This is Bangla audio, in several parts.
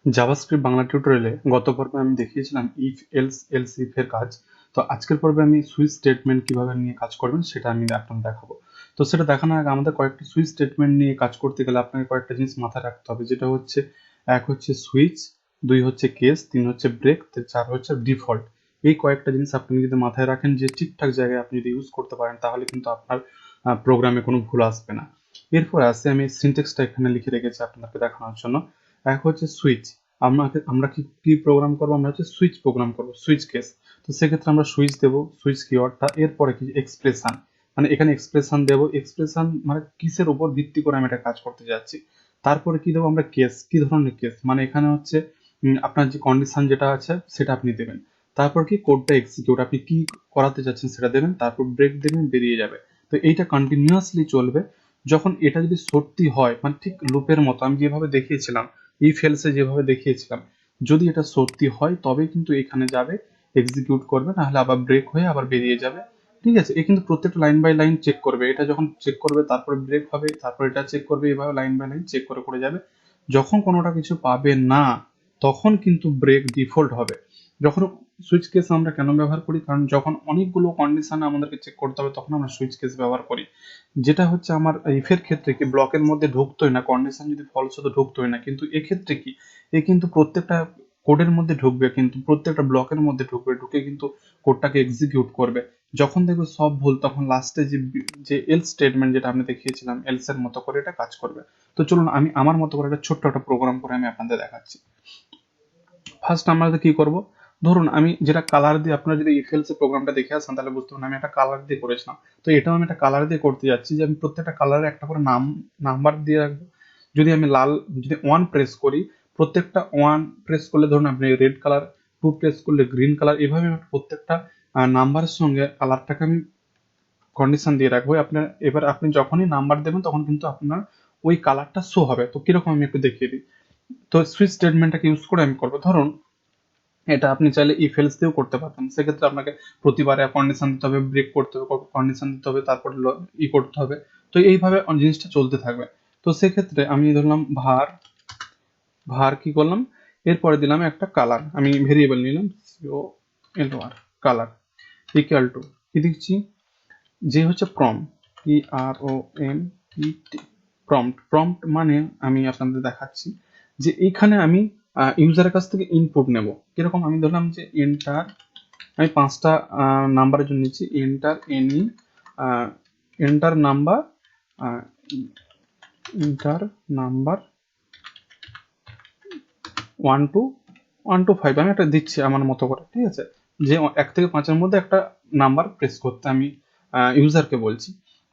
জাভাস্ক্রিপ্ট বাংলা টিউটোরিয়ালে গত পর্বে আমি দেখিয়েছিলাম ইফ এলস এলস ইফ এর কাজ। তো আজকের পর্বে আমি সুইচ স্টেটমেন্ট কিভাবে নিয়ে কাজ করবেন সেটা আমি আপনাদের দেখাবো। তো সেটা দেখানোর আগে আমাদের কয়েকটি সুইচ স্টেটমেন্ট নিয়ে কাজ করতে গেলে আপনাকে কয়েকটা জিনিস মাথায় রাখতে হবে, যেটা হচ্ছে এক হচ্ছে সুইচ, দুই হচ্ছে কেস, তিন হচ্ছে ব্রেক, চার হচ্ছে ডিফল্ট। এই কয়েকটা জিনিস আপনি যদি মাথায় রাখেন, যে ঠিকঠাক জায়গায় আপনি যদি ইউজ করতে পারেন, তাহলে কিন্তু আপনার প্রোগ্রামে কোনো ভুল আসবে না। এরপর আসে আমি সিনট্যাক্সটা এখানে লিখে রেখেছি আপনাদেরকে দেখানোর জন্য। এক হচ্ছে সুইচ, আমরা কি প্রোগ্রাম করবো, আমরা হচ্ছে সুইচ প্রোগ্রাম করবো, সুইচ কেস। তো সেক্ষেত্রে আমরা সুইচ দেবো, সুইচ কিওয়ার্ডটা, এরপরে কি এক্সপ্রেশন, মানে এখানে এক্সপ্রেশন দেবো। এক্সপ্রেশন মানে কিসের উপর ভিত্তি করে আমি এটা কাজ করতে যাচ্ছি। তারপরে কি দেবো আমরা, কেস, কি ধরনের কেস, মানে এখানে হচ্ছে আপনার যে কন্ডিশন যেটা আছে সেটা আপনি দেবেন। তারপর কি কোডটা এক্সিকিউট, আপনি কি করাতে যাচ্ছেন সেটা দেবেন, তারপর ব্রেক দেবেন, বেরিয়ে যাবে। তো এইটা কন্টিনিউয়াসলি চলবে। যখন এটা যদি সত্যি হয়, মানে ঠিক লুপের মতো আমি যেভাবে দেখিয়েছিলাম, ইফ এলসে যেভাবে দেখিয়েছিলাম, যদি এটা সত্যি হয় তবে কিন্তু এখানে যাবে, এক্সিকিউট করবে, নাহলে আবার ব্রেক হয়ে আবার বেরিয়ে যাবে। ঠিক আছে, এ কিন্তু প্রত্যেকটা লাইন বাই লাইন চেক করবে। এটা যখন চেক করবে তারপরে ব্রেক হবে, তারপর এটা চেক করবে, এভাবে লাইন বাই লাইন চেক করে করে যাবে। যখন কোনোটা কিছু পাবে না, তখন কিন্তু ব্রেক ডিফল্ট হবে। যখন সুইচ কেস আমরা কেন ব্যবহার করি, কারণ যখন অনেকগুলো কন্ডিশন আমাদেরকে চেক করতে হবে, তখন আমরা সুইচ কেস ব্যবহার করি। যেটা হচ্ছে আমার ইফের ক্ষেত্রে কি ব্লকের মধ্যে ঢুকতোই না, কন্ডিশন যদি ফলস হতো ঢুকতোই না, কিন্তু এক্ষেত্রে কি এ কিন্তু প্রত্যেকটা কোডের মধ্যে ঢুকবে, কিন্তু প্রত্যেকটা ব্লকের মধ্যে ঢুকবে, ঢুকে কিন্তু কোডটাকে এক্সিকিউট করবে। যখন দেখবে সব ভুল, তখন লাস্টে যে এলস স্টেটমেন্ট যেটা আমি দেখিয়েছিলাম, এলস এর মতো করে এটা কাজ করবে। তো চলুন আমি আমার মতো করে একটা ছোট্ট একটা প্রোগ্রাম করে আমি আপনাদের দেখাচ্ছি। ফার্স্ট আমরা কি করব, ধরুন আমি যেটা কালার দিয়ে, আপনারা যদি ইফেলস এর প্রোগ্রামটা দেখে আসেন তাহলে বুঝতে পারবেন আমি একটা কালার দিয়ে করেছিলাম। তো এটাও আমি একটা কালার দিয়ে করতে যাচ্ছি, যে আমি প্রত্যেকটা কালারে একটা করে নাম্বার দিয়ে রাখবো। যদি আমি যদি 1 প্রেস করি, প্রত্যেকটা 1 প্রেস করলে ধরুন আপনি রেড কালার, 2 প্রেস করলে গ্রিন কালার, এভাবে আমি প্রত্যেকটা নাম্বারের সঙ্গে কালারটাকে আমি কন্ডিশন দিয়ে রাখবো। আপনার এবার আপনি যখনই নাম্বার দেবেন তখন কিন্তু আপনার ওই কালারটা শো হবে। তো কিরকম আমি একটু দেখিয়ে দিই। তো সুইচ স্টেটমেন্টটাকে ইউজ করে আমি করবো। ধরুন এটা আপনি চাইলে ইফ এলস দিয়েও করতে পারতেন। সেক্ষেত্রে আপনাকে প্রতিবারে কন্ডিশন দিতে হবে, ব্রেক করতে হবে, কন্ডিশন দিতে হবে, তারপর করতে হবে। তো এইভাবে জিনিসটা চলতে থাকবে। তো সেক্ষেত্রে আমি ধরলাম ভার, ভার কি করলাম, এরপরে দিলাম একটা কালার, আমি ভেরিয়েবল নিলাম COLR, কালার ইকুয়াল টু কি দিচ্ছি, যে হচ্ছে প্রম্পট, PROMPT, প্রম্পট। প্রম্পট মানে আমি আপনাদের দেখাচ্ছি যে এইখানে আমি ইউজারের কাছ থেকে ইনপুট নেব। কিরকম, আমি ধরলাম যে এন্টার, আমি 5টা নাম্বারের জন্য নিচ্ছি, enter any, enter number, enter number 1 to 5 আমি একটা দিচ্ছি আমার মতো করে। ঠিক আছে, যে 1 থেকে 5-এর মধ্যে একটা নাম্বার প্রেস করতে আমি ইউজারকে বলছি।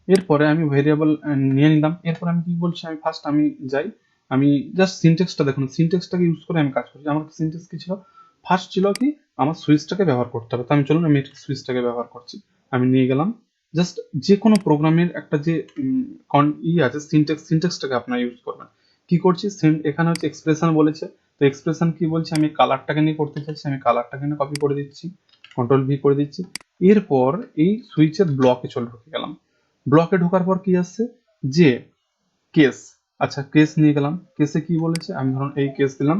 এরপরে আমি ভেরিয়েবল নিয়ে নিলাম। এরপর আমি কি বলছি, আমি ফার্স্ট আমি যাই, আমি জাস্ট সিনট্যাক্সটা দেখুন, সিনট্যাক্সটাকে ইউজ করে আমি কাজ করছি। আমার সিনট্যাক্স কি ছিল, ফার্স্ট ছিল কি আমার সুইচটাকে ব্যবহার করতে হবে। তো আমি চলুন আমি সুইচটাকে ব্যবহার করছি, আমি নিয়ে গেলাম। জাস্ট যে কোনো প্রোগ্রামের একটা যে আছে সিনট্যাক্সটাকে আপনারা ইউজ করবেন। কি করছি, এখানে হচ্ছে এক্সপ্রেশন বলেছে। তো এক্সপ্রেশন কি বলছে, আমি কালারটাকে নিয়ে করতে চাইছি, আমি কালারটাকে নিয়ে কপি করে দিচ্ছি, কন্ট্রোল V করে দিচ্ছি। এরপর এই সুইচের ব্লকে ঢুকে গেলাম। ব্লকে ঢোকার পর কি আসছে, যে কেস, আচ্ছা কেস নিয়ে গেলাম। কেসে কি বলেছে, আমি ধরুন এই কেস দিলাম,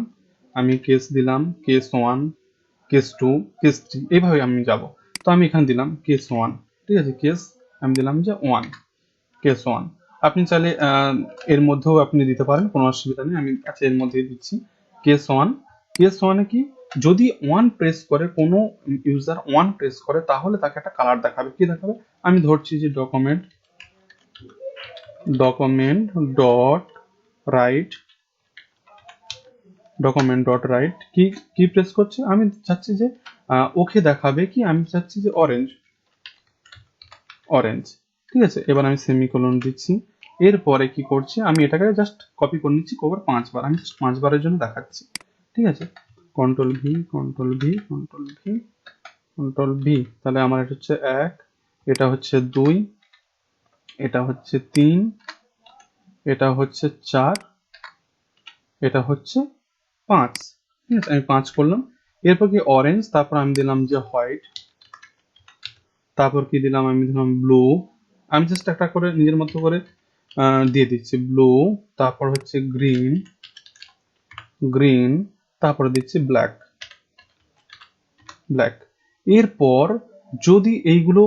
আমি কেস দিলাম কেস 1, কেস 2, কেস 3, এইভাবে আমি যাব। তো আমি এখানে দিলাম কেস 1। ঠিক আছে, কেস আমি দিলাম যে 1, কেস 1। আপনি চাইলে এর মধ্যেও আপনি দিতে পারেন, কোনো অসুবিধা নেই। আমি আচ্ছা এর মধ্যেই দিচ্ছি কেস 1। কেস 1 এ কি, যদি 1 প্রেস করে, কোনো ইউজার 1 প্রেস করে, তাহলে তাকে একটা কালার দেখাবে। কি দেখাবে, আমি ধরছি যে document dot right, document dot right কি কি প্রেস করছে, আমি চাচ্ছি যে ওকে দেখাবে কি, আমি চাচ্ছি যে অরেঞ্জ, অরেঞ্জ। ঠিক আছে, এবার আমি সেমিকোলন দিচ্ছি। এরপরে কি করছি, আমি এটাকে জাস্ট কপি করে নিচ্ছি, কভার 5 বার, আমি 5 বারের জন্য দেখাচ্ছি। ঠিক আছে, control V, control V, control V, control V। তাহলে আমার এটা হচ্ছে 1, এটা হচ্ছে 2, এটা হচ্ছে 3, এটা হচ্ছে 4, এটা হচ্ছে 5। ঠিক আছে, আমি 5 করলাম। এরপর কি অরেঞ্জ, তারপর আমি দিলাম যে হোয়াইট, তারপর কি দিলাম, আমি দিলাম ব্লু। আমি জাস্ট একটা করে নিজের মতো করে দিয়ে দিচ্ছি ব্লু। তারপর হচ্ছে গ্রিন, গ্রিন, তারপরে দিচ্ছি ব্ল্যাক ব্ল্যাক। এরপর যদি এইগুলো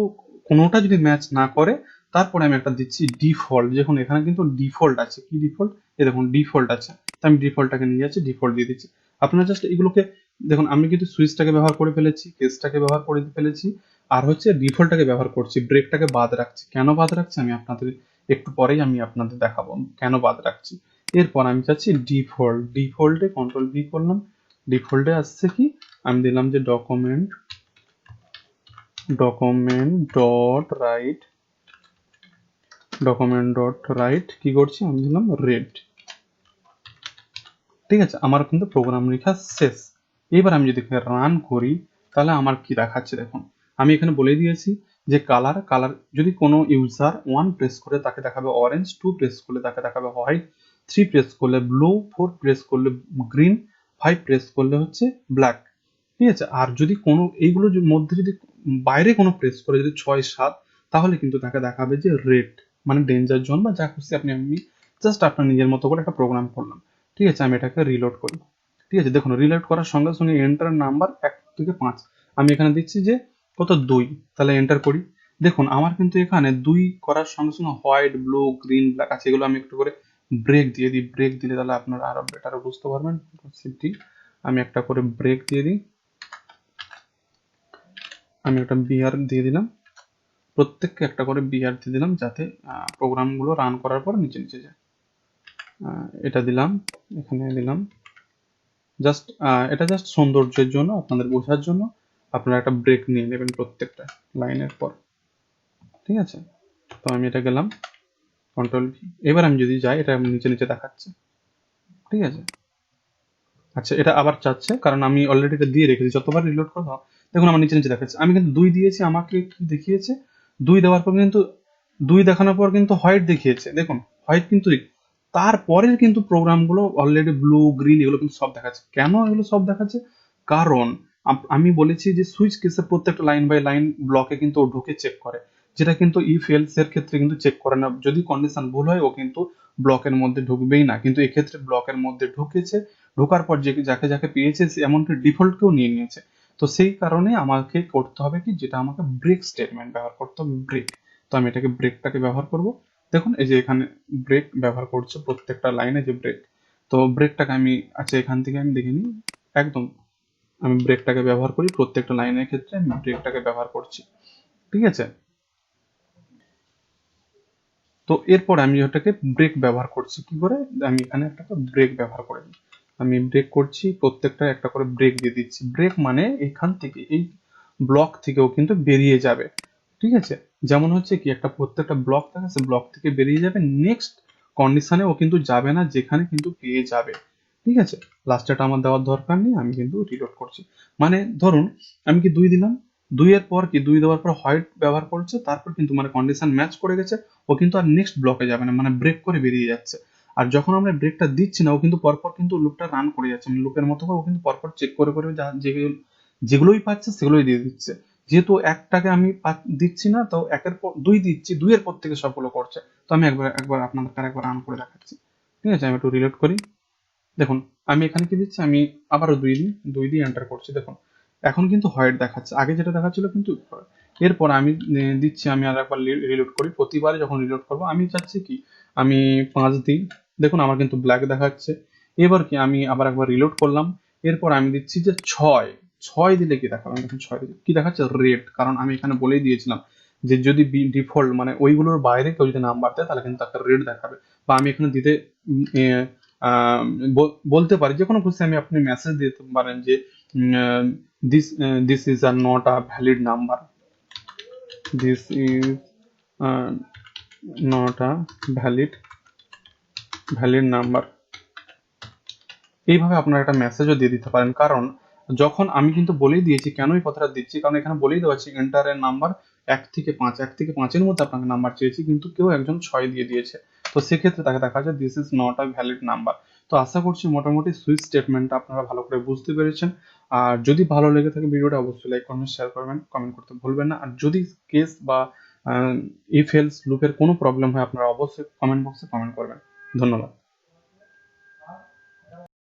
কোনোটা যদি ম্যাচ না করে, তারপরে আমি একটা দিচ্ছি ডিফল্ট। দেখুন এখানে কিন্তু ডিফল্ট আছে, কি ডিফল্ট, এই দেখুন ডিফল্ট আছে, তো আমি ডিফল্টটাকে নিয়ে যাচ্ছি, ডিফল্ট দিয়ে দিচ্ছি। আপনারা জাস্ট এগুলোকে দেখুন, আমি কিন্তু সুইচটাকে ব্যবহার করে ফেলেছি, কেসটাকে ব্যবহার করে ফেলেছি, আর হচ্ছে ডিফল্টটাকে ব্যবহার করছি, ব্রেকটাকে বাদ রাখছি। কেন বাদ রাখছি আমি আপনাদের একটু পরেই আমি আপনাদের দেখাবো কেন বাদ রাখছি। এরপর আমি চাচ্ছি ডিফল্ট, ডিফল্টে কন্ট্রোল ভি করলাম, ডিফল্টে আসছে কি, আমি দিলাম যে ডকুমেন্ট ডট রাইট কি করছি, আমি দিলাম রেড। ঠিক আছে, আমার কিন্তু প্রোগ্রাম লেখা শেষ। এবার আমি যদি রান করি তাহলে আমার কি দেখাচ্ছে দেখুন, আমি এখানে বলে দিয়েছি যে কালার যদি কোনো ইউজার 1 প্রেস করে তাকে দেখাবে অরেঞ্জ, 2 প্রেস করলে তাকে দেখাবে হোয়াইট, 3 প্রেস করলে ব্লু, 4 প্রেস করলে গ্রিন, 5 প্রেস করলে হচ্ছে ব্ল্যাক। ঠিক আছে, আর যদি কোনো এইগুলোর মধ্যে যদি বাইরে কোনো প্রেস করে যদি 6-7, তাহলে কিন্তু তাকে দেখাবে যে রেড, মানে ডেঞ্জার জোন বা যা খুশি আপনি জাস্ট আপনার নিজের মতো করে একটা প্রোগ্রাম করলাম। ঠিক আছে, আমি এটাকে রিলোড করি। ঠিক আছে, দেখুন রিলোড করার সঙ্গে সঙ্গে এন্টার নাম্বার 1 থেকে 5, আমি এখানে দিচ্ছি যে কত 2, তাহলে এন্টার করি। দেখুন আমার কিন্তু এখানে 2 করার সঙ্গে সঙ্গে হোয়াইট, ব্লু, গ্রিন, ব্ল্যাক আছে, এগুলো আমি একটু করে ব্রেক দিয়ে দিই। ব্রেক দিলে তাহলে আপনারা আরো বেটার বুঝতে পারবেন। আমি একটা করে ব্রেক দিয়ে দিই, আমি একটা বিআর দিয়ে দিলাম, প্রত্যেককে একটা করে বিআর দিয়ে দিলাম, যাতে প্রোগ্রামগুলো রান করার পর নিচে নিচে যায়। এটা দিলাম, এখানে দিলাম, জাস্ট এটা জাস্ট সৌন্দর্যের জন্য, আপনাদের বোঝার জন্য আপনারা একটা ব্রেক নিয়ে নেবেন প্রত্যেকটা লাইনের পর। ঠিক আছে, তো আমি এটা গেলাম কন্ট্রোল ভি। এবার আমি যদি যাই, এটা নিচে নিচে দেখাচ্ছে। ঠিক আছে, আচ্ছা এটা আবার চাচ্ছে, কারণ আমি অলরেডি এটা দিয়ে রেখেছি, যতবার রিলোড করবো দেখুন আমার নিচে নিচে দেখাচ্ছে। আমি কিন্তু 2 দিয়েছি, আমাকে কি দেখিয়েছে, 2 দেওয়ার পর কিন্তু 2 দেখানোর পর কিন্তু হোয়াইট দেখিয়েছে, দেখুন হোয়াইট কিন্তু তারপরের কিন্তু প্রোগ্রামগুলো অলরেডি ব্লু, গ্রিন এগুলো কিন্তু সব দেখাচ্ছে। কেন এগুলো সব দেখাচ্ছে, কারণ আমি বলেছি যে সুইচ কেসে প্রত্যেকটা লাইন বাই লাইন ব্লকে কিন্তু ও ঢুকে চেক করে, যেটা কিন্তু ইফ এলস এর ক্ষেত্রে কিন্তু চেক করে না। যদি কন্ডিশন ভুল হয় ও কিন্তু ব্লকের মধ্যে ঢুকবেই না, কিন্তু এক্ষেত্রে ব্লকের মধ্যে ঢুকেছে, ঢোকার পর যে যাকে যাকে পেয়েছে এমনকি ডিফল্টকেও নিয়ে নিয়েছে। তো সেই কারণে আমাকে করতে হবে কি, যেটা আমাকে ব্রেক স্টেটমেন্ট ব্যবহার করতে হবে, ব্রেক। তো আমি এটাকে ব্রেকটাকে ব্যবহার করব। দেখুন এই যে এখানে ব্রেক ব্যবহার করছে প্রত্যেকটা লাইনে যে ব্রেক, তো ব্রেকটাকে আমি আচ্ছা এখান থেকে আমি দেখে নিই, একদম আমি ব্রেকটাকে ব্যবহার করি প্রত্যেকটা লাইনের ক্ষেত্রে, আমি ব্রেকটাকে ব্যবহার করছি। ঠিক আছে, তো এরপর আমি ওটাকে ব্রেক ব্যবহার করছি কি করে, আমি এখানে একটা ব্রেক ব্যবহার করে দিই। আমি ব্রেক করছি, প্রত্যেকটা একটা করে ব্রেক দিয়ে দিচ্ছি। ব্রেক মানে এখান থেকে এই ব্লক থেকেও কিন্তু বেরিয়ে যাবে। ঠিক আছে, যেমন হচ্ছে কি একটা প্রত্যেকটা ব্লক থাকে, সে ব্লক থেকে বেরিয়ে যাবে, নেক্সট কন্ডিশনে ও কিন্তু যাবে না, যেখানে কিন্তু পেয়ে যাবে। ঠিক আছে, লাস্টেটা আমার দেওয়ার দরকার নেই, আমি কিন্তু রিলোড করছি। মানে ধরুন আমি কি 2 দিলাম, 2 এর পর কি 2 দেওয়ার পর হোয়াইট ব্যবহার করছে, তারপর কিন্তু মানে কন্ডিশন ম্যাচ করে গেছে, ও কিন্তু আর নেক্সট ব্লকে যাবে না, মানে ব্রেক করে বেরিয়ে যাচ্ছে। আর যখন আমরা ব্রেকটা দিচ্ছি না, ও কিন্তু পরপর কিন্তু লুপটা রান করে যাচ্ছে, মানে লুপের মতো করে ও কিন্তু পরপর চেক করে করে যেগুলোই পাচ্ছে সেগুলোই দিয়ে দিচ্ছে। যেহেতু একটাকে আমি দিচ্ছি না, তো একের পর 2 দিচ্ছি, 2 এর পর থেকে সবগুলো করছে। তো আমি একবার আপনাদের আরেকবার রান করে দেখাচ্ছি। ঠিক আছে, আমি একটু রিলোড করি। দেখুন আমি এখানে কি দিচ্ছি, আমি আবারও 2 দিয়ে এন্টার করছি। দেখুন এখন কিন্তু হোয়াইট দেখাচ্ছে, আগে যেটা দেখাচ্ছিল কিন্তু এরপর আমি দিচ্ছি, আমি আর একবার রিলোড করি। প্রতিবারে যখন রিলোড করবো আমি চাচ্ছি কি, আমি 5 দিই, দেখুন আমার কিন্তু ব্ল্যাক দেখাচ্ছে। এবার কি আমি আবার একবার রিলোড করলাম, এরপর আমি দিচ্ছি যে 6 দিলে কি দেখাবে, দেখুন 6 দিলে কি দেখাচ্ছে, রেড। কারণ আমি এখানে বলেই দিয়েছিলাম যে যদি ডিফল্ট মানে ওইগুলোর বাইরে কেউ যদি নাম্বার দেয় তাহলে কিন্তু তাকে রেড দেখাবে। বা আমি এখানে দিতে আহ, বলতে পারি যে কোনো খুশি, আমি আপনি মেসেজ দিতে পারেন যে this this is are not a valid number, this is not a valid number. এইভাবে আপনারা একটা মেসেজও দিয়ে দিতে পারেন, কারণ যখন আমি কিন্তু বলেই দিয়েছি কেন এই কথাটা দিচ্ছি, কারণ এখানে বলেই দেওয়া আছে এন্টারের নাম্বার 1 থেকে 5 এর মধ্যে আপনাকে নাম্বার চেয়েছি, কিন্তু কেউ একজন 6 দিয়ে দিয়েছে, তো সেক্ষেত্রে তাকে দেখা যায় this is not a valid number. তো আশা করছি মোটামুটি সুইচ স্টেটমেন্টটা আপনারা ভালো করে বুঝতে পেরেছেন। আর যদি ভালো লেগে থাকে ভিডিওটা অবশ্যই লাইক করবেন, শেয়ার করবেন, কমেন্ট করতে ভুলবেন না। আর যদি কেস বা ইফ এলস লুপের কোনো প্রবলেম হয় আপনারা অবশ্যই কমেন্ট বক্সে কমেন্ট করবেন। ধন্যবাদ।